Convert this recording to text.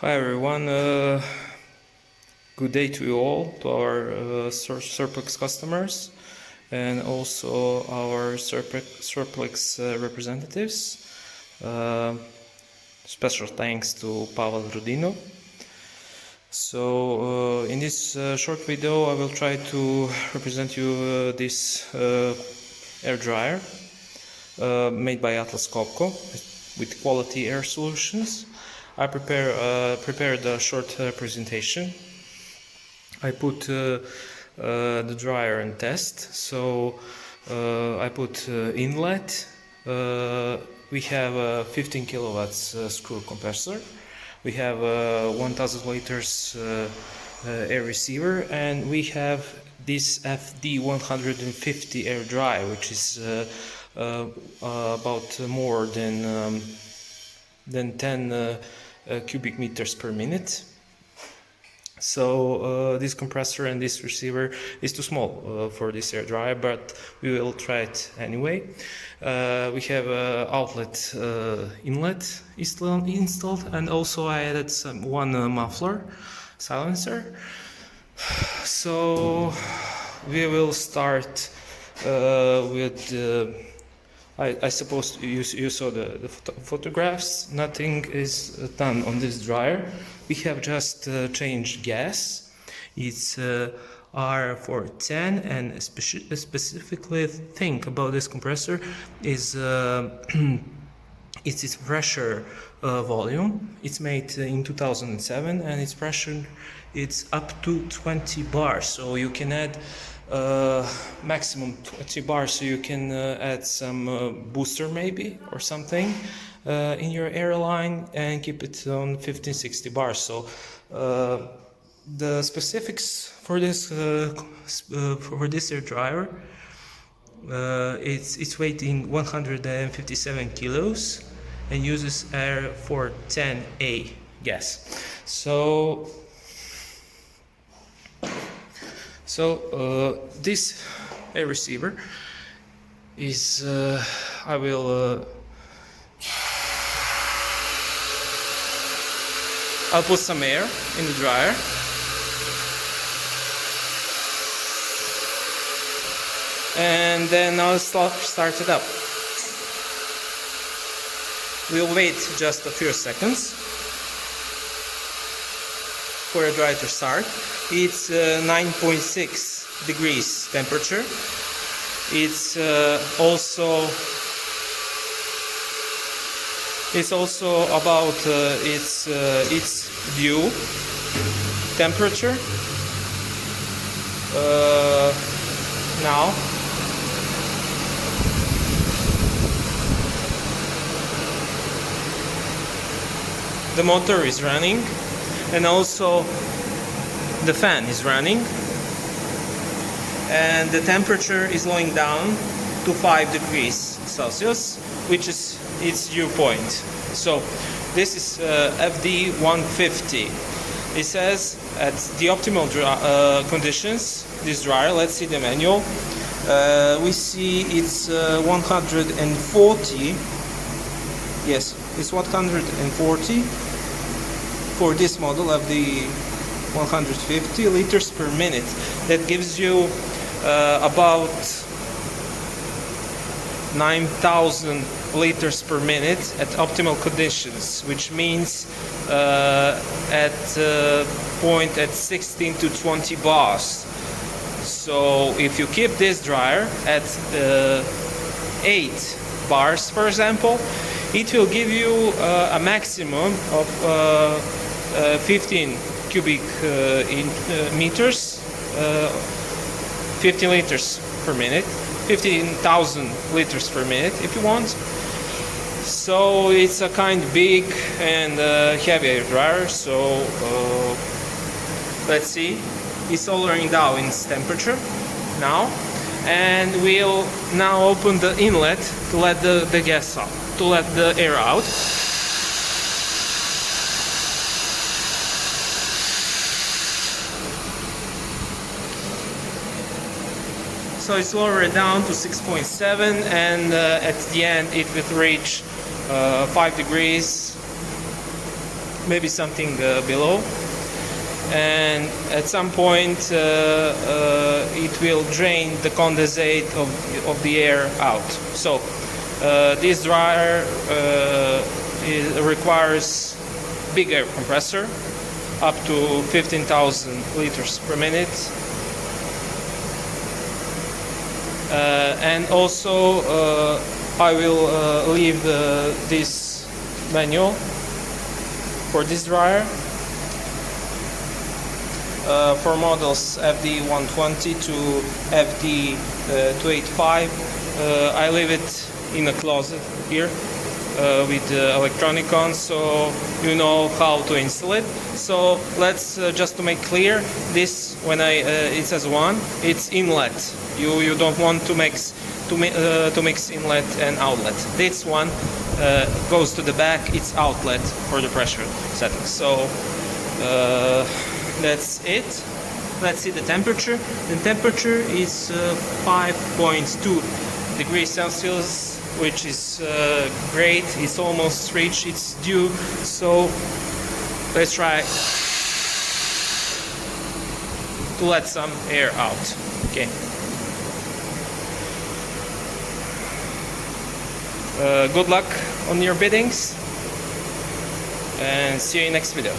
Hi everyone, good day to you all, to our Surplex customers and also our Surplex representatives. Special thanks to Pavel Rudino. So in this short video I will try to represent you this air dryer made by Atlas COPCO with quality air solutions. I prepared a short presentation. I put the dryer in test. So I put inlet. We have a 15 kilowatts screw compressor. We have 1000 liters air receiver, and we have this FD 150 air dryer, which is about more than 10 cubic meters per minute. So this compressor and this receiver is too small for this air dryer, but we will try it anyway. We have outlet inlet installed, and also I added one muffler silencer. So we will start with I suppose you saw the photographs. Nothing is done on this dryer. We have just changed gas. It's R410, and specifically thing about this compressor is it's its pressure volume. It's made in 2007, and its pressure it's up to 20 bars. So you can add maximum 20 bars, so you can add some booster maybe or something in your airline and keep it on 15-60 bars. So the specifics for this air dryer, it's weighing 157 kilos and uses R410A gas. So this air receiver is I'll put some air in the dryer. And then I'll start it up. We'll wait just a few seconds for a dryer to start. It's 9.6 degrees temperature. It's also about its due temperature. Now the motor is running, and also the fan is running, and the temperature is going down to 5 degrees Celsius, which is its dew point. So this is FD 150. It says at the optimal conditions, this dryer, let's see the manual, we see it's 140. Yes, it's 140 for this model of the 150 liters per minute. That gives you about 9,000 liters per minute at optimal conditions, which means at point at 16 to 20 bars. So if you keep this dryer at 8 bars, for example, it will give you a maximum of 15 cubic meters, 15 liters per minute, 15,000 liters per minute if you want. So it's a kind of big and heavy air dryer. So let's see, it's lowering down its temperature now, and we'll now open the inlet to let the gas out, to let the air out. So it's lowered down to 6.7, and at the end it will reach 5 degrees maybe something below, and at some point it will drain the condensate of the air out. So this dryer requires big air compressor up to 15,000 liters per minute, and also I will leave this manual for this dryer. For models FD120 to FD285, I leave it in a closet here with electronic on, so you know how to install it. So let's just to make clear, this when it says 1, it's inlet. You don't want to mix inlet and outlet. This one goes to the back, it's outlet for the pressure settings. So that's it. Let's see the temperature. The temperature is 5.2 degrees Celsius, which is great. It's almost reached its due. So let's try to let some air out. Okay. Good luck on your biddings, and see you in next video.